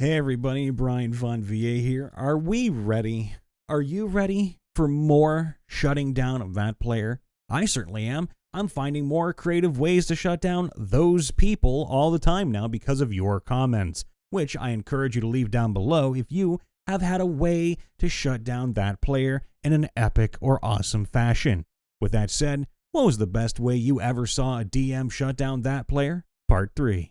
Hey everybody, Brian Von VA here. Are we ready? Are you ready for more shutting down of that player? I certainly am. I'm finding more creative ways to shut down those people all the time now because of your comments, which I encourage you to leave down below if you have had a way to shut down that player in an epic or awesome fashion. With that said, what was the best way you ever saw a DM shut down that player? Part 3.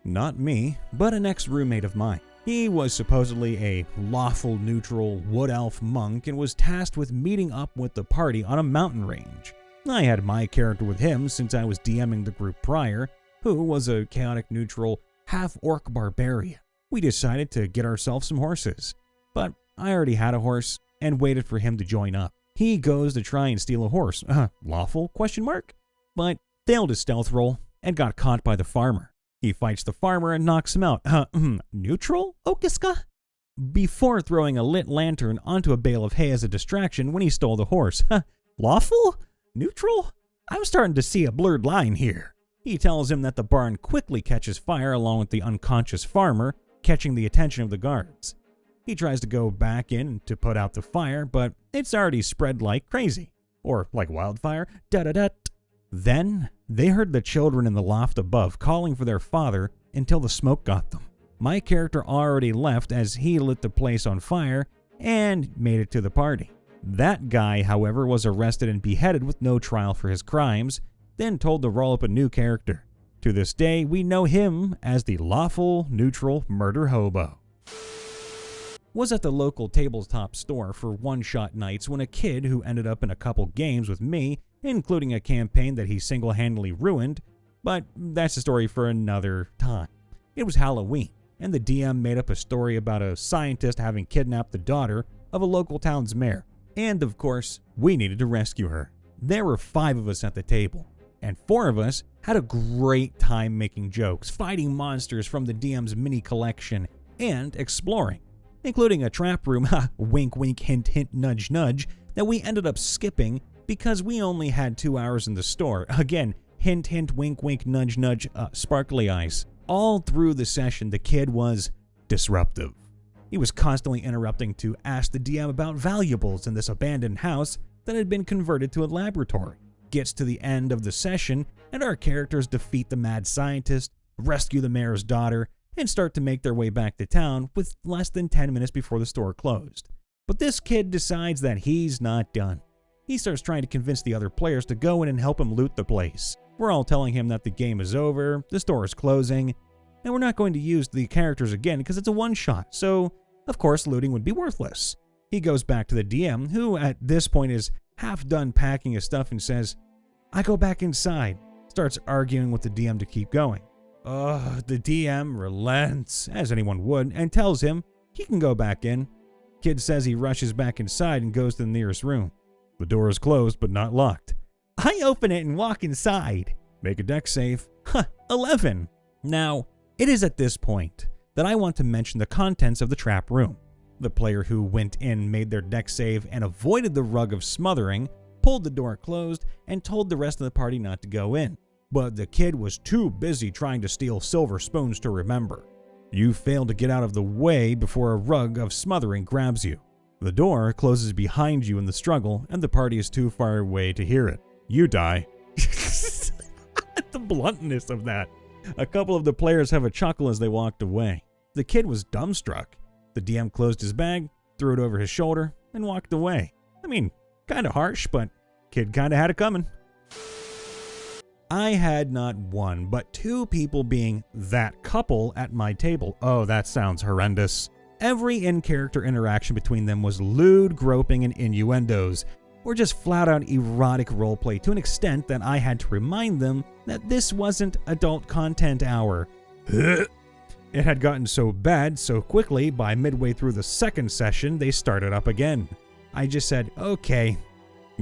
Not me, but an ex-roommate of mine. He was supposedly a lawful neutral wood elf monk and was tasked with meeting up with the party on a mountain range. I had my character with him since I was DMing the group prior, who was a chaotic neutral half-orc barbarian. We decided to get ourselves some horses, but I already had a horse and waited for him to join up. He goes to try and steal a horse, lawful, ? But failed his stealth roll and got caught by the farmer. He fights the farmer and knocks him out. Neutral, Okiska? Before throwing a lit lantern onto a bale of hay as a distraction when he stole the horse. Lawful? Neutral? I'm starting to see a blurred line here. He tells him that the barn quickly catches fire along with the unconscious farmer, catching the attention of the guards. He tries to go back in to put out the fire, but it's already spread like crazy. Or like wildfire. Da-da-da. Then, they heard the children in the loft above calling for their father until the smoke got them. My character already left as he lit the place on fire and made it to the party. That guy, however, was arrested and beheaded with no trial for his crimes, then told to roll up a new character. To this day, we know him as the lawful, neutral murder hobo. Was at the local tabletop store for one-shot nights when a kid who ended up in a couple games with me, including a campaign that he single-handedly ruined, but that's a story for another time. It was Halloween, and the DM made up a story about a scientist having kidnapped the daughter of a local town's mayor, and of course, we needed to rescue her. There were 5 of us at the table, and 4 of us had a great time making jokes, fighting monsters from the DM's mini collection, and exploring, including a trap room, wink wink hint hint nudge nudge, that we ended up skipping because we only had 2 hours in the store. Again, hint hint wink wink nudge nudge, sparkly eyes. All through the session, the kid was disruptive. He was constantly interrupting to ask the DM about valuables in this abandoned house that had been converted to a laboratory. Gets to the end of the session, and our characters defeat the mad scientist, rescue the mayor's daughter, and start to make their way back to town with less than 10 minutes before the store closed. But this kid decides that he's not done. He starts trying to convince the other players to go in and help him loot the place. We're all telling him that the game is over, the store is closing, and we're not going to use the characters again because it's a one-shot, so of course looting would be worthless. He goes back to the DM, who at this point is half done packing his stuff and says, "I go back inside," starts arguing with the DM to keep going. The DM relents, as anyone would, and tells him he can go back in. Kid says he rushes back inside and goes to the nearest room. The door is closed but not locked. I open it and walk inside. Make a dex save. 11. Now, it is at this point that I want to mention the contents of the trap room. The player who went in made their dex save and avoided the rug of smothering, pulled the door closed, and told the rest of the party not to go in. But the kid was too busy trying to steal silver spoons to remember. You fail to get out of the way before a rug of smothering grabs you. The door closes behind you in the struggle, and the party is too far away to hear it. You die. The bluntness of that. A couple of the players have a chuckle as they walked away. The kid was dumbstruck. The DM closed his bag, threw it over his shoulder, and walked away. I mean, kind of harsh, but kid kind of had it coming. I had not 1, but 2 people being that couple at my table. Oh, that sounds horrendous. Every in-character interaction between them was lewd, groping, and innuendos, or just flat-out erotic roleplay to an extent that I had to remind them that this wasn't adult content hour. It had gotten so bad so quickly, by midway through the second session, they started up again. I just said, okay,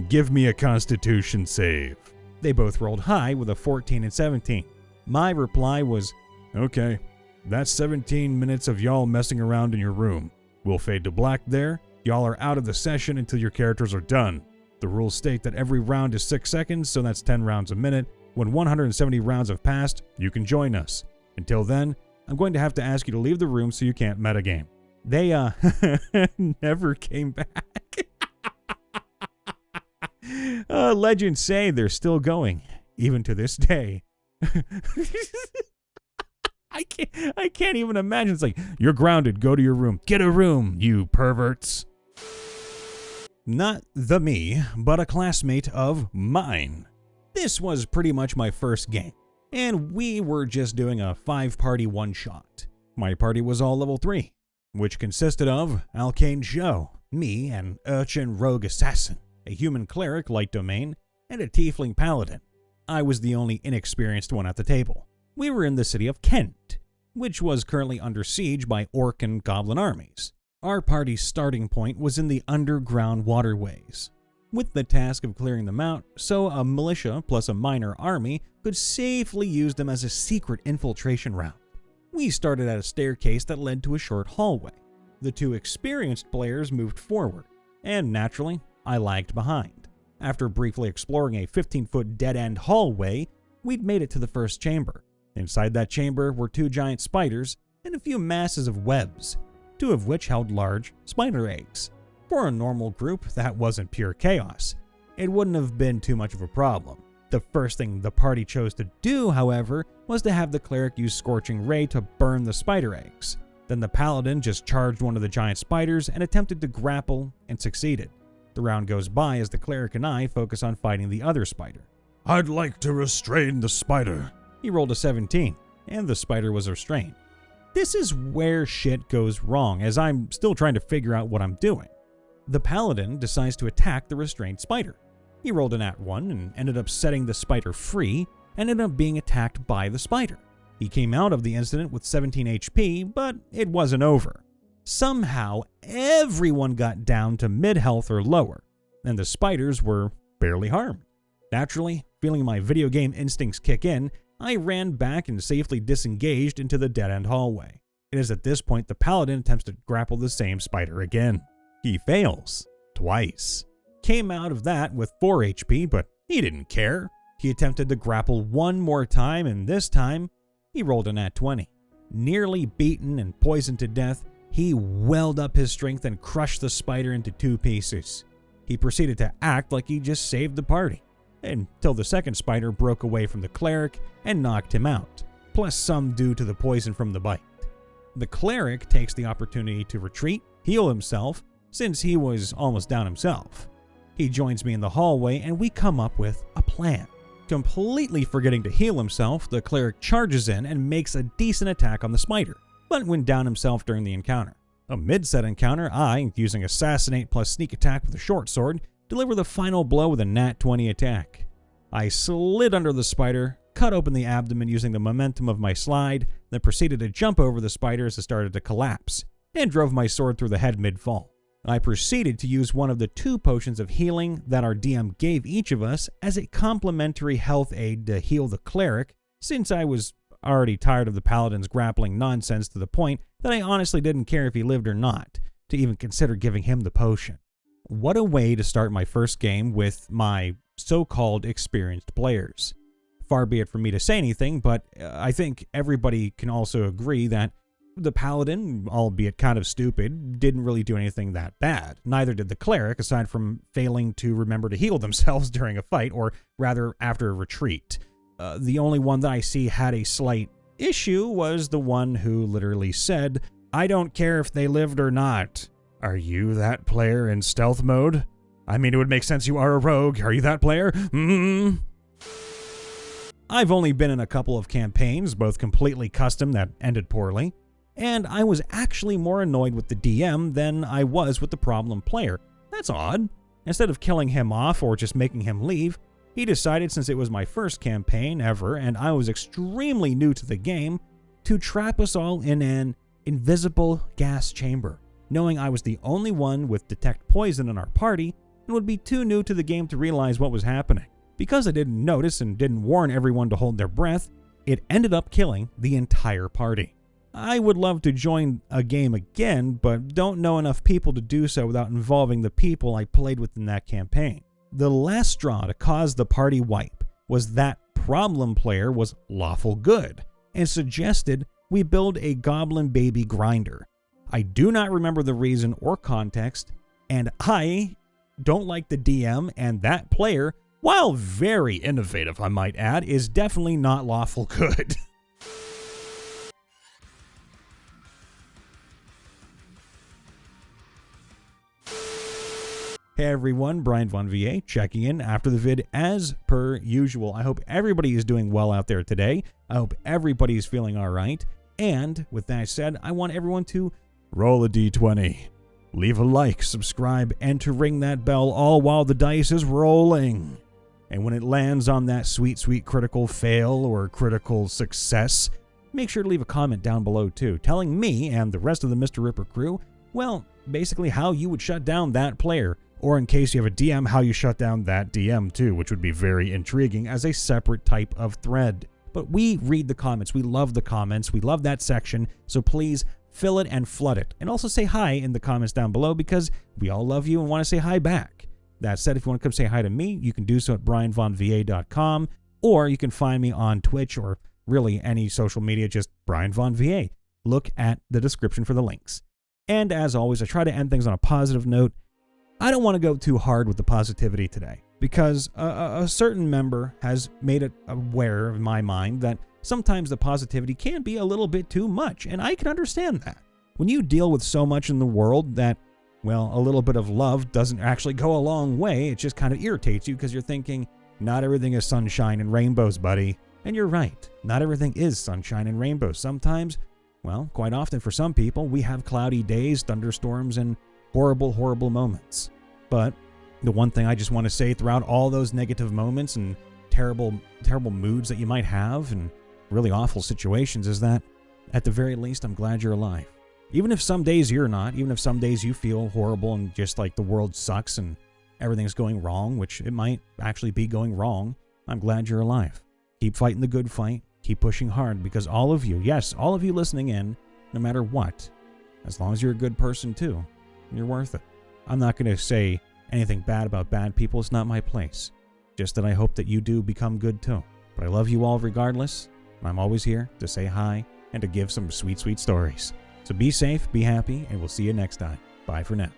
give me a constitution save. They both rolled high with a 14 and 17. My reply was, okay, that's 17 minutes of y'all messing around in your room. We'll fade to black there. Y'all are out of the session until your characters are done. The rules state that every round is 6 seconds, so that's 10 rounds a minute. When 170 rounds have passed, you can join us. Until then, I'm going to have to ask you to leave the room so you can't metagame. They, never came back. Legends say they're still going, even to this day. I can't even imagine. It's like, you're grounded, go to your room. Get a room, you perverts. Not the me, but a classmate of mine. This was pretty much my first game, and we were just doing a 5-party one-shot. My party was all level 3, which consisted of Alkane Joe, me, an urchin rogue assassin, a human cleric light domain, and a tiefling paladin. I was the only inexperienced one at the table. We were in the city of Kent, which was currently under siege by orc and goblin armies. Our party's starting point was in the underground waterways, with the task of clearing them out so a militia plus a minor army could safely use them as a secret infiltration route. We started at a staircase that led to a short hallway. The 2 experienced players moved forward, and naturally, I lagged behind. After briefly exploring a 15-foot dead-end hallway, we'd made it to the first chamber. Inside that chamber were 2 giant spiders and a few masses of webs, 2 of which held large spider eggs. For a normal group, that wasn't pure chaos. It wouldn't have been too much of a problem. The first thing the party chose to do, however, was to have the cleric use Scorching Ray to burn the spider eggs. Then the paladin just charged one of the giant spiders and attempted to grapple and succeeded. The round goes by as the cleric and I focus on fighting the other spider. I'd like to restrain the spider. He rolled a 17, and the spider was restrained. This is where shit goes wrong, as I'm still trying to figure out what I'm doing. The paladin decides to attack the restrained spider. He rolled a nat 1 and ended up setting the spider free and ended up being attacked by the spider. He came out of the incident with 17 HP, but it wasn't over. Somehow, everyone got down to mid-health or lower, and the spiders were barely harmed. Naturally, feeling my video game instincts kick in, I ran back and safely disengaged into the dead-end hallway. It is at this point the paladin attempts to grapple the same spider again. He fails. Twice. Came out of that with 4 HP, but he didn't care. He attempted to grapple one more time, and this time, he rolled a nat 20. Nearly beaten and poisoned to death, he welled up his strength and crushed the spider into 2 pieces. He proceeded to act like he just saved the party, until the second spider broke away from the cleric and knocked him out, plus some due to the poison from the bite. The cleric takes the opportunity to retreat, heal himself, since he was almost down himself. He joins me in the hallway and we come up with a plan. Completely forgetting to heal himself, the cleric charges in and makes a decent attack on the spider, but went down himself during the encounter. A mid-set encounter, I, using Assassinate plus Sneak Attack with a short sword, deliver the final blow with a nat 20 attack. I slid under the spider, cut open the abdomen using the momentum of my slide, then proceeded to jump over the spider as it started to collapse, and drove my sword through the head mid-fall. I proceeded to use one of the 2 potions of healing that our DM gave each of us as a complimentary health aid to heal the cleric, since I was already tired of the paladin's grappling nonsense to the point that I honestly didn't care if he lived or not, to even consider giving him the potion. What a way to start my first game with my so-called experienced players. Far be it from me to say anything, but I think everybody can also agree that the paladin, albeit kind of stupid, didn't really do anything that bad. Neither did the cleric, aside from failing to remember to heal themselves during a fight, or rather after a retreat. The only one that I see had a slight issue was the one who literally said, "I don't care if they lived or not." Are you that player in stealth mode? I mean, it would make sense you are a rogue. Are you that player? I've only been in a couple of campaigns, both completely custom that ended poorly, and I was actually more annoyed with the DM than I was with the problem player. That's odd. Instead of killing him off or just making him leave, he decided, since it was my first campaign ever and I was extremely new to the game, to trap us all in an invisible gas chamber, knowing I was the only one with detect poison in our party and would be too new to the game to realize what was happening. Because I didn't notice and didn't warn everyone to hold their breath, it ended up killing the entire party. I would love to join a game again, but don't know enough people to do so without involving the people I played with in that campaign. The last straw to cause the party wipe was that problem player was lawful good and suggested we build a goblin baby grinder. I do not remember the reason or context, and I don't like the DM, and that player, while very innovative I might add, is definitely not lawful good. Hey everyone, Brian Von VA checking in after the vid as per usual. I hope everybody is doing well out there today. I hope everybody is feeling alright. And with that said, I want everyone to roll a d20, leave a like, subscribe, and to ring that bell all while the dice is rolling. And when it lands on that sweet, sweet critical fail or critical success, make sure to leave a comment down below too, telling me and the rest of the MrRipper crew, well, basically how you would shut down that player. Or in case you have a DM, how you shut down that DM too, which would be very intriguing as a separate type of thread. But we read the comments. We love the comments. We love that section. So please fill it and flood it. And also say hi in the comments down below because we all love you and want to say hi back. That said, if you want to come say hi to me, you can do so at brianvonva.com, or you can find me on Twitch or really any social media, just Brian Von VA. Look at the description for the links. And as always, I try to end things on a positive note. I don't want to go too hard with the positivity today because a certain member has made it aware of my mind that sometimes the positivity can be a little bit too much, and I can understand that. When you deal with so much in the world that, well, a little bit of love doesn't actually go a long way, it just kind of irritates you because you're thinking, not everything is sunshine and rainbows, buddy. And you're right, not everything is sunshine and rainbows. Sometimes, well, quite often for some people, we have cloudy days, thunderstorms, and horrible, horrible moments. But the one thing I just want to say throughout all those negative moments and terrible, terrible moods that you might have and really awful situations is that, at the very least, I'm glad you're alive. Even if some days you're not, even if some days you feel horrible and just like the world sucks and everything's going wrong, which it might actually be going wrong, I'm glad you're alive. Keep fighting the good fight. Keep pushing hard because all of you, yes, all of you listening in, no matter what, as long as you're a good person too, you're worth it. I'm not going to say anything bad about bad people. It's not my place. Just that I hope that you do become good too. But I love you all regardless. And I'm always here to say hi and to give some sweet, sweet stories. So be safe, be happy, and we'll see you next time. Bye for now.